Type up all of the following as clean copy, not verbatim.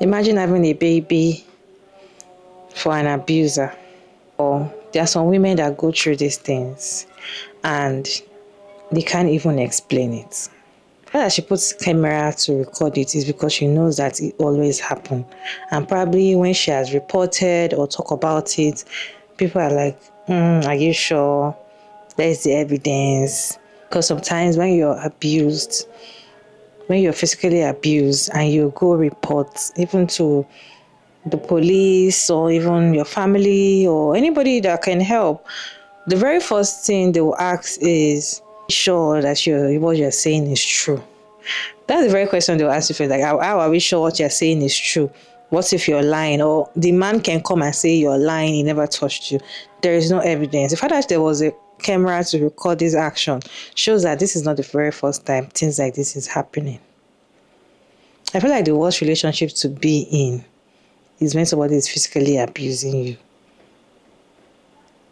Imagine having a baby for an abuser. Or there are some women that go through these things and they can't even explain it. Why she puts camera to record it is because she knows that it always happens. And probably when she has reported or talk about it, people are like, are you sure? There's the evidence. Because sometimes when you're physically abused and you go report even to the police or even your family or anybody that can help, the very first thing they will ask is, sure that what you're saying is true. That's the very question they'll ask you for. Like, how are we sure what you're saying is true? What if you're lying? Or the man can come and say you're lying, he never touched you. There is no evidence. The fact that there was a camera to record this action shows that this is not the very first time things like this is happening. I feel like the worst relationship to be in is when somebody is physically abusing you.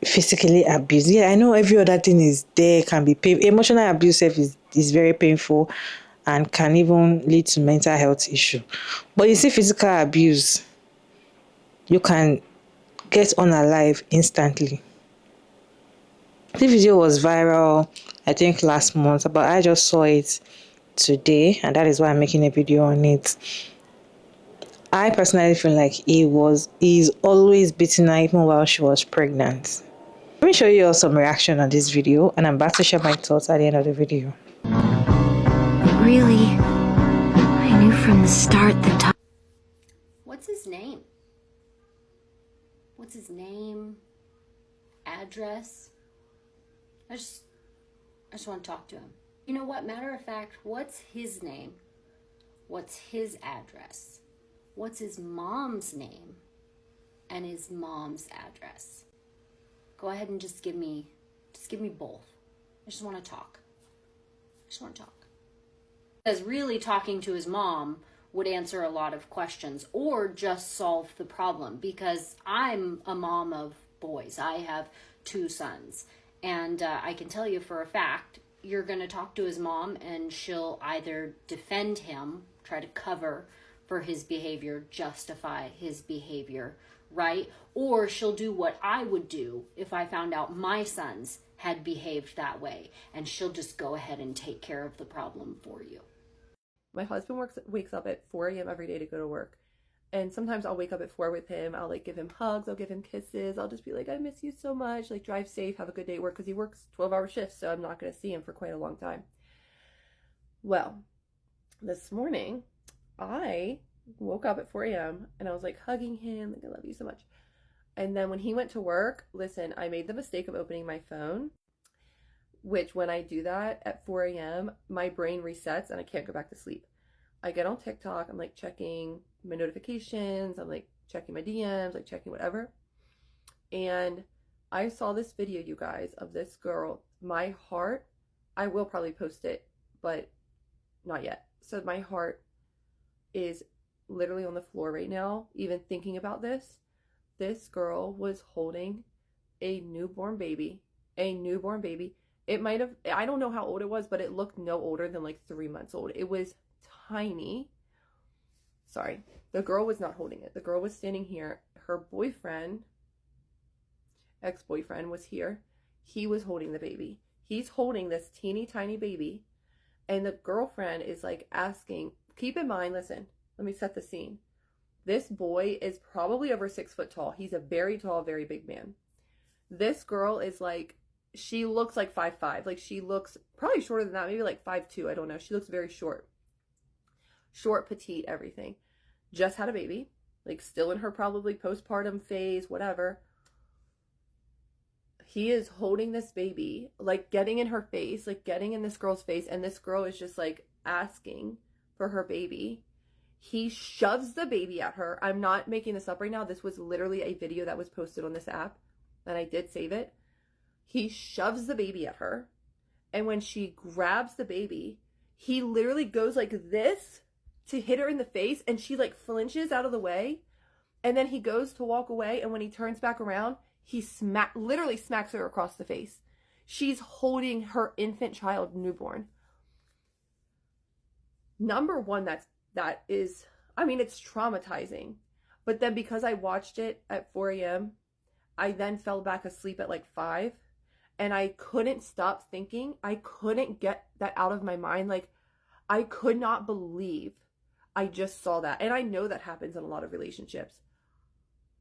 Physically abuse. Yeah, I know every other thing is there, can be painful. Emotional abuse is very painful and can even lead to mental health issue. But you see physical abuse, you can get unalive instantly. This video was viral, I think last month, but I just saw it today and that is why I'm making a video on it. I personally feel like he's always beating her even while she was pregnant. Let me show you all some reaction on this video and I'm about to share my thoughts at the end of the video. Really, I knew from the start that What's his name? What's his name? Address? I just want to talk to him. You know what? Matter of fact, what's his name? What's his address? What's his mom's name? And his mom's address? Go ahead and just give me both. I just want to talk. Because really talking to his mom would answer a lot of questions or just solve the problem, because I'm a mom of boys. I have 2 sons, and I can tell you for a fact, you're going to talk to his mom and she'll either defend him, try to cover for his behavior, justify his behavior, right? Or she'll do what I would do if I found out my sons had behaved that way, and she'll just go ahead and take care of the problem for you. My husband wakes up at 4 a.m. every day to go to work. And sometimes I'll wake up at 4 with him. I'll like give him hugs. I'll give him kisses. I'll just be like, I miss you so much. Like, drive safe. Have a good day at work. Because he works 12-hour shifts. So I'm not going to see him for quite a long time. Well, this morning, I woke up at 4 a.m. and I was like hugging him. Like, I love you so much. And then when he went to work, listen, I made the mistake of opening my phone, which when I do that at 4 a.m., my brain resets and I can't go back to sleep. I get on TikTok, I'm like checking my notifications, I'm like checking my DMs, like checking whatever. And I saw this video, you guys, of this girl. My heart, I will probably post it, but not yet. So my heart is literally on the floor right now, even thinking about this. This girl was holding a newborn baby. It might have, I don't know how old it was, but it looked no older than like 3 months old. It was tiny. Sorry, the girl was not holding it. The girl was standing here. Her boyfriend, ex-boyfriend, was here. He was holding the baby. He's holding this teeny tiny baby. And the girlfriend is like asking, keep in mind, listen, let me set the scene. This boy is probably over 6 foot tall. He's a very tall, very big man. This girl is like, she looks like 5'5". Like, she looks probably shorter than that, maybe like 5'2". I don't know. She looks very short. Short, petite, everything. Just had a baby. Like, still in her probably postpartum phase, whatever. He is holding this baby, like getting in her face, like getting in this girl's face. And this girl is just like asking for her baby. He shoves the baby at her. I'm not making this up right now. This was literally a video that was posted on this app, and I did save it. He shoves the baby at her, and when she grabs the baby, he literally goes like this to hit her in the face, and she like flinches out of the way, and then he goes to walk away, and when he turns back around, he literally smacks her across the face. She's holding her infant child, newborn. Number one, that is I mean, it's traumatizing. But then because I watched it at 4 a.m., I then fell back asleep at like 5, and I couldn't stop thinking. I couldn't get that out of my mind. Like, I could not believe I just saw that. And I know that happens in a lot of relationships.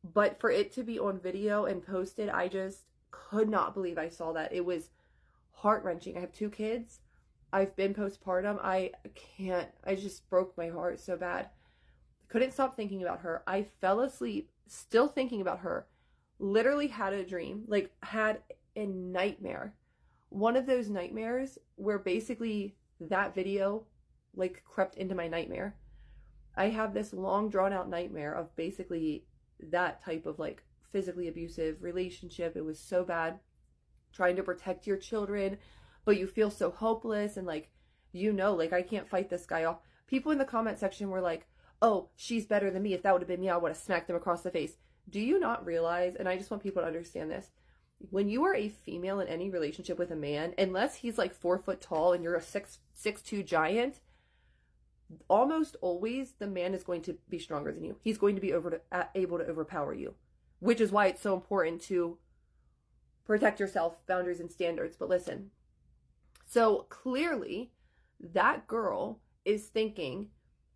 But for it to be on video and posted, I just could not believe I saw that. It was heart-wrenching. I have 2 kids. I've been postpartum. I just broke my heart so bad. Couldn't stop thinking about her. I fell asleep still thinking about her. Literally had a dream, like had a nightmare. One of those nightmares where basically that video like crept into my nightmare. I have this long drawn out nightmare of basically that type of like physically abusive relationship. It was so bad. Trying to protect your children, but you feel so hopeless and like, like I can't fight this guy off. People in the comment section were like, oh, she's better than me. If that would have been me, I would have smacked them across the face. Do you not realize, and I just want people to understand this, when you are a female in any relationship with a man, unless he's like 4 foot tall and you're a 6'2" giant, almost always the man is going to be stronger than you. He's going to be able to overpower you, which is why it's so important to protect yourself, boundaries and standards. But listen, so clearly that girl is thinking,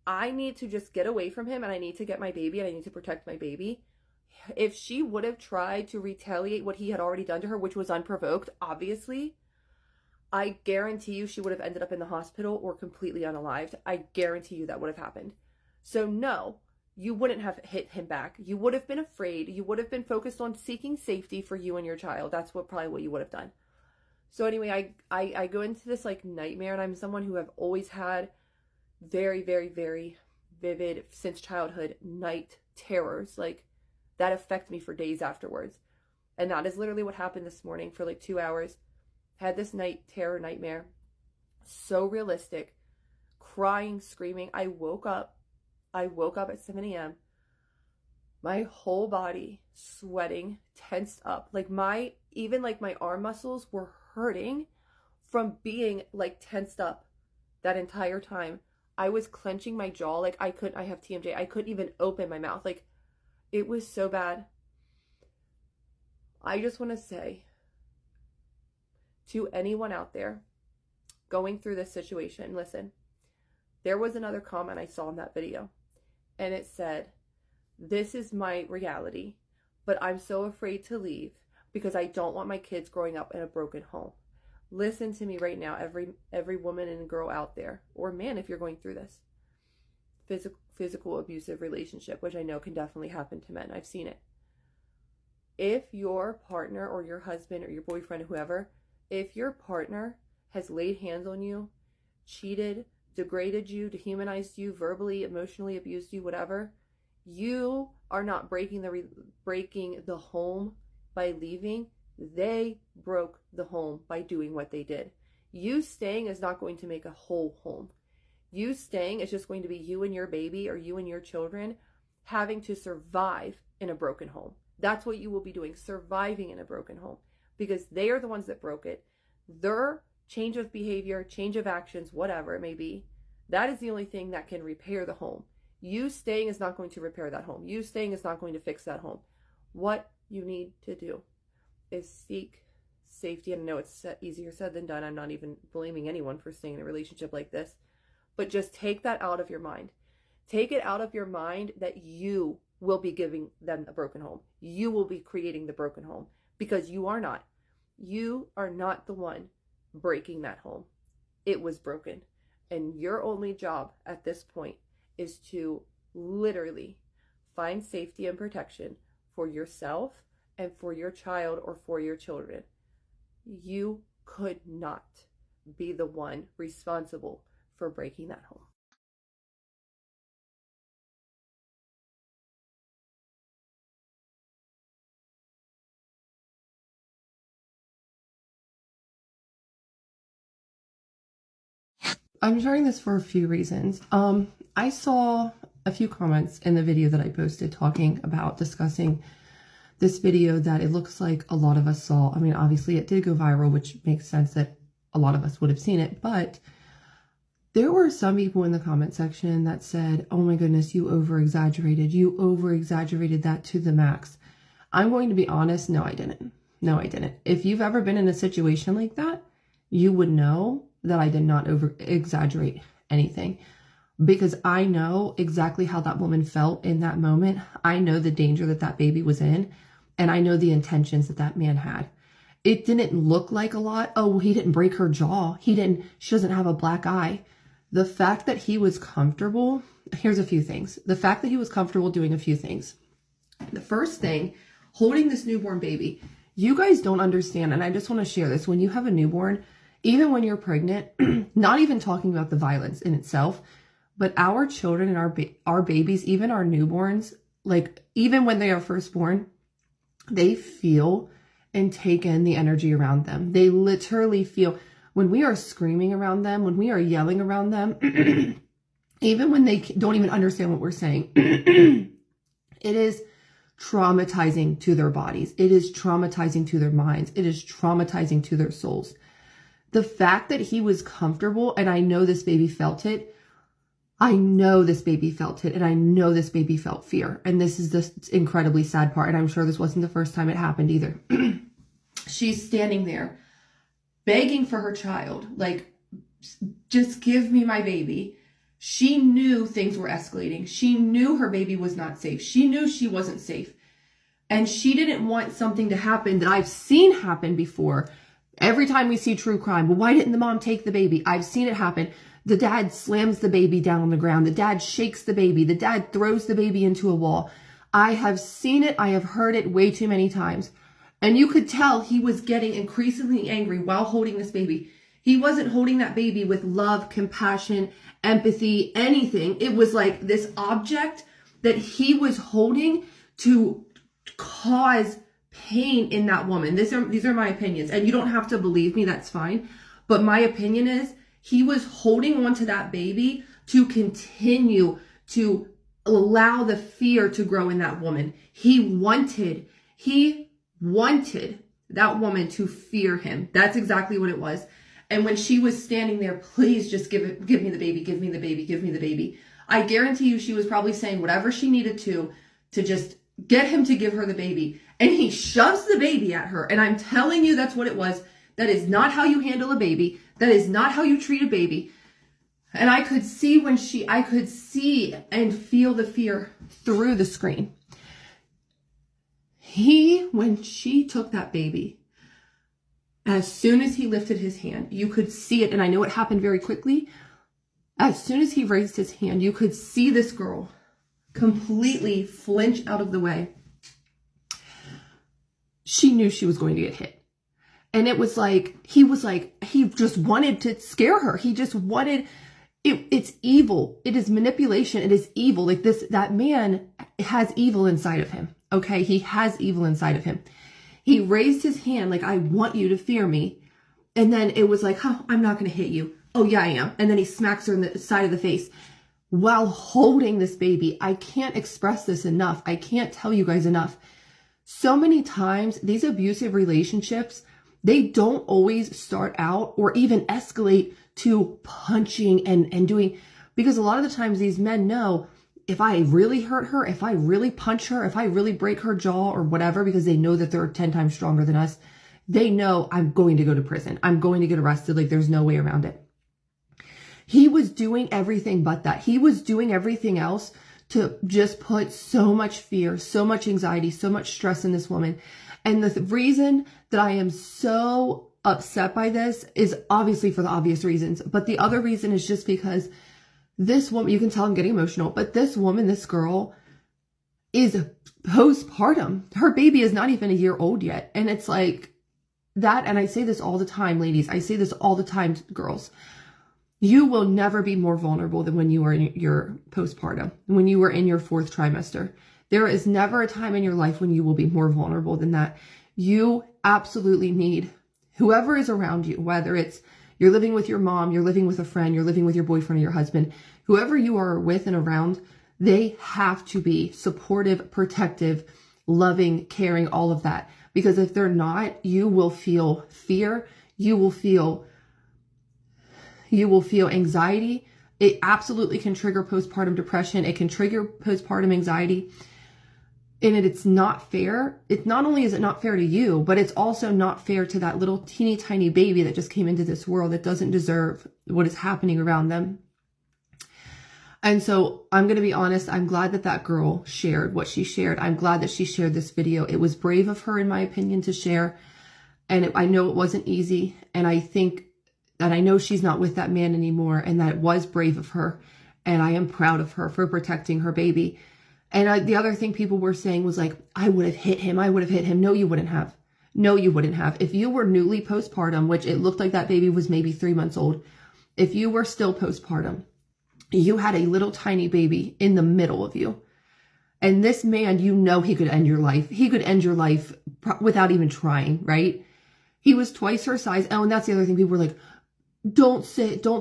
I need to just get away from him and I need to get my baby and I need to protect my baby. If she would have tried to retaliate what he had already done to her, which was unprovoked, obviously, I guarantee you she would have ended up in the hospital or completely unalived. I guarantee you that would have happened. So no, you wouldn't have hit him back. You would have been afraid. You would have been focused on seeking safety for you and your child. That's probably what you would have done. So anyway, I go into this like nightmare, and I'm someone who have always had very, very, very vivid since childhood night terrors. Like that affect me for days afterwards. And that is literally what happened this morning for like 2 hours. Had this night terror nightmare. So realistic. Crying, screaming. I woke up at 7 a.m. My whole body sweating, tensed up. Like my arm muscles were hurting from being like tensed up that entire time. I was clenching my jaw. Like I have TMJ. I couldn't even open my mouth. Like it was so bad. I just want to say to anyone out there going through this situation, listen, there was another comment I saw in that video, and it said, this is my reality, but I'm so afraid to leave because I don't want my kids growing up in a broken home. Listen to me right now, every woman and girl out there, or man, if you're going through this physical abusive relationship, which I know can definitely happen to men. I've seen it. If your partner or your husband or your boyfriend, whoever, if your partner has laid hands on you, cheated, degraded you, dehumanized you, verbally, emotionally abused you, whatever, you are not breaking the home by leaving. They broke the home by doing what they did. You staying is not going to make a whole home. You staying is just going to be you and your baby or you and your children having to survive in a broken home. That's what you will be doing, surviving in a broken home, because they are the ones that broke it. Their change of behavior, change of actions, whatever it may be, that is the only thing that can repair the home. You staying is not going to repair that home. You staying is not going to fix that home. What you need to do is seek safety. And I know it's easier said than done. I'm not even blaming anyone for staying in a relationship like this. But just take that out of your mind. Take it out of your mind that you will be giving them a broken home. You will be creating the broken home, because you are not. You are not the one breaking that home. It was broken. And your only job at this point is to literally find safety and protection for yourself and for your child or for your children. You could not be the one responsible for breaking that home. I'm sharing this for a few reasons. I saw a few comments in the video that I posted discussing this video that it looks like a lot of us saw. I mean, obviously it did go viral, which makes sense that a lot of us would have seen it, but There were some people in the comment section that said, oh my goodness, you over-exaggerated. You over-exaggerated that to the max. I'm going to be honest. No, I didn't. No, I didn't. If you've ever been in a situation like that, you would know that I did not over-exaggerate anything, because I know exactly how that woman felt in that moment. I know the danger that that baby was in, and I know the intentions that that man had. It didn't look like a lot. Oh, he didn't break her jaw. She doesn't have a black eye. The fact that he was comfortable, here's a few things. The fact that he was comfortable doing a few things. The first thing, holding this newborn baby. You guys don't understand, and I just want to share this. When you have a newborn, even when you're pregnant, not even talking about the violence in itself, but our children and our babies, even our newborns, like even when they are first born, they feel and take in the energy around them. They literally feel when we are screaming around them, when we are yelling around them, even when they don't even understand what we're saying, it is traumatizing to their bodies. It is traumatizing to their minds. It is traumatizing to their souls. The fact that he was comfortable, and I know this baby felt it. I know this baby felt it, and I know this baby felt fear. And this is the incredibly sad part, and I'm sure this wasn't the first time it happened either. She's standing there begging for her child, like, just give me my baby. She knew things were escalating. She knew her baby was not safe. She knew she wasn't safe. And she didn't want something to happen that I've seen happen before. Every time we see true crime, well, why didn't the mom take the baby? I've seen it happen. The dad slams the baby down on the ground. The dad shakes the baby. The dad throws the baby into a wall. I have seen it. I have heard it way too many times. And you could tell he was getting increasingly angry while holding this baby. He wasn't holding that baby with love, compassion, empathy, anything. It was like this object that he was holding to cause pain in that woman. These are my opinions, and you don't have to believe me, that's fine. But my opinion is he was holding on to that baby to continue to allow the fear to grow in that woman. He wanted that woman to fear him. That's exactly what it was. And when she was standing there, please just give me the baby, give me the baby, give me the baby. I guarantee you she was probably saying whatever she needed to just get him to give her the baby. And he shoves the baby at her. And I'm telling you, that's what it was. That is not how you handle a baby. That is not how you treat a baby. And I could see and feel the fear through the screen. When she took that baby, as soon as he lifted his hand, you could see it. And I know it happened very quickly. As soon as he raised his hand, you could see this girl completely flinch out of the way. She knew she was going to get hit. And it was like, he just wanted to scare her. He just wanted, it's evil. It is manipulation. It is evil. Like that man has evil inside of him. Okay. He has evil inside of him. He raised his hand like, I want you to fear me. And then it was like, oh, I'm not going to hit you. Oh yeah, I am. And then he smacks her in the side of the face while holding this baby. I can't express this enough. I can't tell you guys enough. So many times these abusive relationships, they don't always start out or even escalate to punching and doing, because a lot of the times these men know, if I really hurt her, if I really punch her, if I really break her jaw or whatever, because they know that they're 10 times stronger than us, they know I'm going to go to prison. I'm going to get arrested. Like there's no way around it. He was doing everything but that. He was doing everything else to just put so much fear, so much anxiety, so much stress in this woman. And the reason that I am so upset by this is obviously for the obvious reasons. But the other reason is just because this woman, you can tell I'm getting emotional, but this woman, this girl is postpartum. Her baby is not even a year old yet. And it's like that. And I say this all the time, ladies. I say this all the time, girls. You will never be more vulnerable than when you are in your postpartum, when you were in your 4th trimester. There is never a time in your life when you will be more vulnerable than that. You absolutely need whoever is around you, whether it's you're living with your mom, you're living with a friend, you're living with your boyfriend or your husband, whoever you are with and around, they have to be supportive, protective, loving, caring, all of that. Because if they're not, you will feel fear, you will feel anxiety, It absolutely can trigger postpartum depression. It can trigger postpartum anxiety. And it's not fair. It's not only is it not fair to you, but it's also not fair to that little teeny tiny baby that just came into this world that doesn't deserve what is happening around them. And so I'm going to be honest. I'm glad that that girl shared what she shared. I'm glad that she shared this video. It was brave of her, in my opinion, to share. And I know it wasn't easy. And I think that I know she's not with that man anymore, and that it was brave of her. And I am proud of her for protecting her baby. And the other thing people were saying was like, I would have hit him. I would have hit him. No, you wouldn't have. No, you wouldn't have. If you were newly postpartum, which it looked like that baby was maybe 3 months old. If you were still postpartum, you had a little tiny baby in the middle of you. And this man, you know, he could end your life. He could end your life without even trying, right? He was twice her size. Oh, and that's the other thing. People were like, don't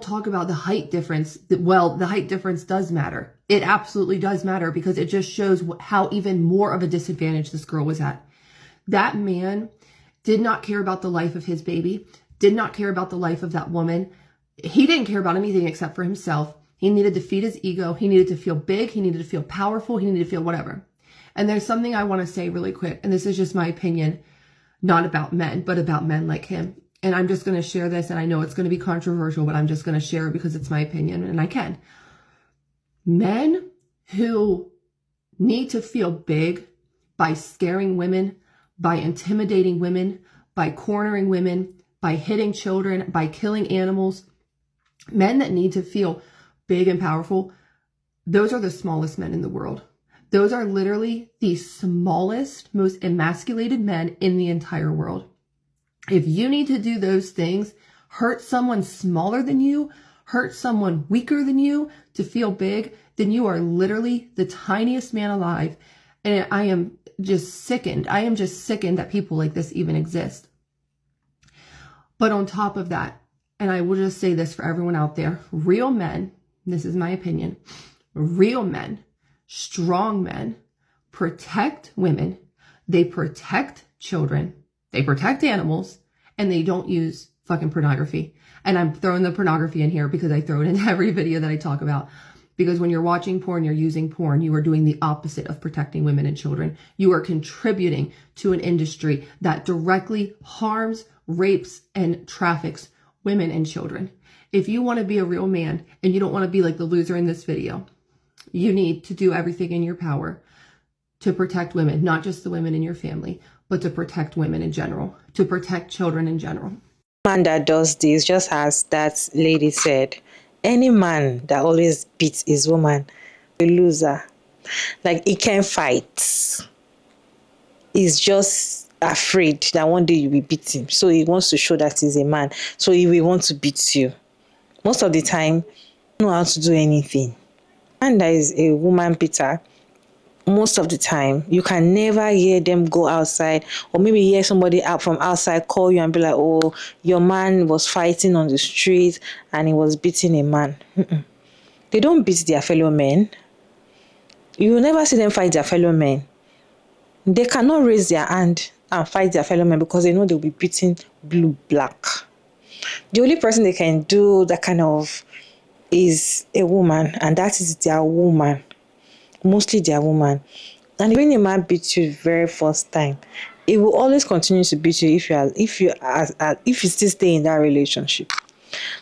talk about the height difference. Well, the height difference does matter. It absolutely does matter, because it just shows how even more of a disadvantage this girl was at. That man did not care about the life of his baby, did not care about the life of that woman. He didn't care about anything except for himself. He needed to feed his ego. He needed to feel big. He needed to feel powerful. He needed to feel whatever. And there's something I want to say really quick. And this is just my opinion, not about men, but about men like him. And I'm just going to share this, and I know it's going to be controversial, but I'm just going to share it because it's my opinion, and I can. Men who need to feel big by scaring women, by intimidating women, by cornering women, by hitting children, by killing animals, men that need to feel big and powerful, those are the smallest men in the world. Those are literally the smallest, most emasculated men in the entire world. If you need to do those things, hurt someone smaller than you, hurt someone weaker than you to feel big, then you are literally the tiniest man alive. And I am just sickened. I am just sickened that people like this even exist. But on top of that, and I will just say this for everyone out there, real men, this is my opinion, real men, strong men, protect women, they protect children, they protect animals, and they don't use fucking pornography. And I'm throwing the pornography in here because I throw it in every video that I talk about. Because when you're watching porn, you're using porn, you are doing the opposite of protecting women and children. You are contributing to an industry that directly harms, rapes, and traffics women and children. If you want to be a real man and you don't want to be like the loser in this video, you need to do everything in your power to protect women, not just the women in your family, but to protect women in general, to protect children in general. Man that does this, just as that lady said, any man that always beats his woman, a loser. Like, he can't fight. He's just afraid that one day you will beat him. So he wants to show that he's a man. So he will want to beat you. Most of the time, don't know how to do anything. And that is a woman beater. Most of the time, you can never hear them go outside, or maybe hear somebody out from outside call you and be like, oh, your man was fighting on the street and he was beating a man. They don't beat their fellow men. You will never see them fight their fellow men. They cannot raise their hand and fight their fellow men because they know they'll be beaten blue, black. The only person they can do that kind of is a woman, and that is their woman. Mostly their woman. And when a man beats you the very first time, it will always continue to beat you if you still stay in that relationship.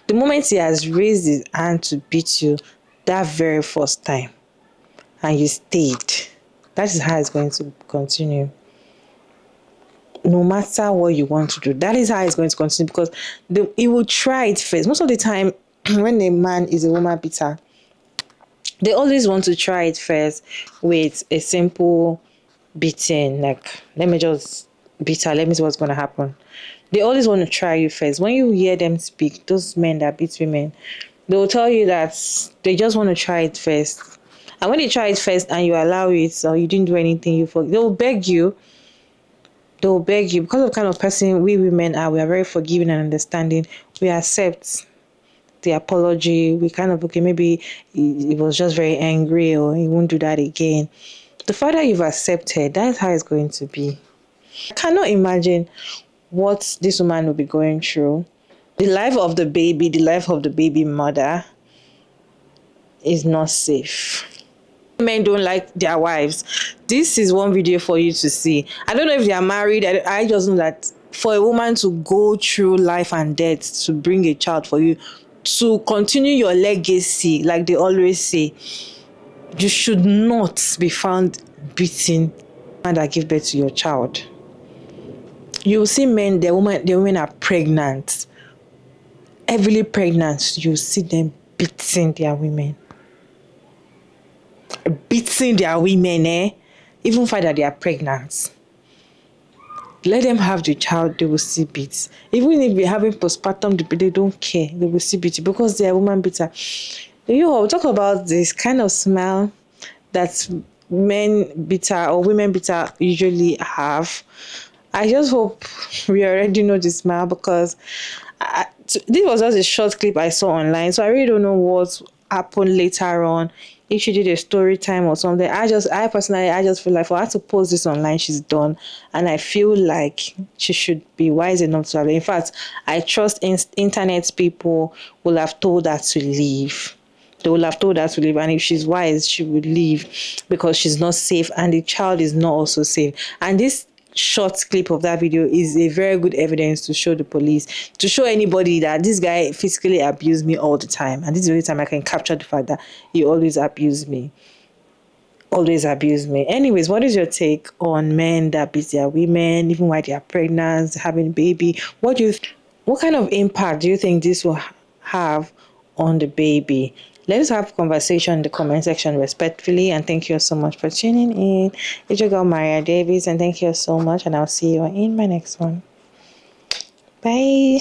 The moment he has raised his hand to beat you that very first time and you stayed, that is how it's going to continue. No matter what you want to do, that is how it's going to continue, because he will try it first. Most of the time, when a man is a woman beater, they always want to try it first with a simple beating. Like, let me just beat her, let me see what's going to happen. They always want to try you first. When you hear them speak, those men that beat women, they will tell you that they just want to try it first. And when they try it first and you allow it, or you didn't do anything, they will beg you. They will beg you. Because of the kind of person we women are, we are very forgiving and understanding. We accept the apology. We kind of, okay, maybe he was just very angry, or he won't do that again. The further you've accepted, that's how it's going to be. I cannot imagine what this woman will be going through. The life of the baby mother, is not safe. Men don't like their wives. This is one video for you to see. I don't know if they are married. I just know that for a woman to go through life and death to bring a child for you, to continue your legacy, like they always say, you should not be found beating and that give birth to your child. You will see men, the women are pregnant, heavily pregnant. You see them beating their women. Beating their women, even find that they are pregnant. Let them have the child, they will see beats. Even if they're having postpartum, they don't care. They will see beats because they are woman beater. You talk about this kind of smile that men beater or women beater usually have. I just hope we already know the smile because this was just a short clip I saw online, so I really don't know what happened later on. If she did a story time or something, I personally just feel like for her to post this online, she's done, and I feel like she should be wise enough to have it. In fact, I trust internet people will have told her to leave. They will have told her to leave, and if she's wise, she would leave because she's not safe, and the child is not also safe. And this short clip of that video is a very good evidence to show the police, to show anybody that this guy physically abused me all the time, and this is the only time I can capture the fact that he always abused me. Anyways, what is your take on men that beat their women even while they are pregnant, having a baby? What kind of impact do you think this will have on the baby? Let's have a conversation in the comment section respectfully, and thank you so much for tuning in. It's your girl Maria Davis, and thank you so much, and I'll see you in my next one. Bye.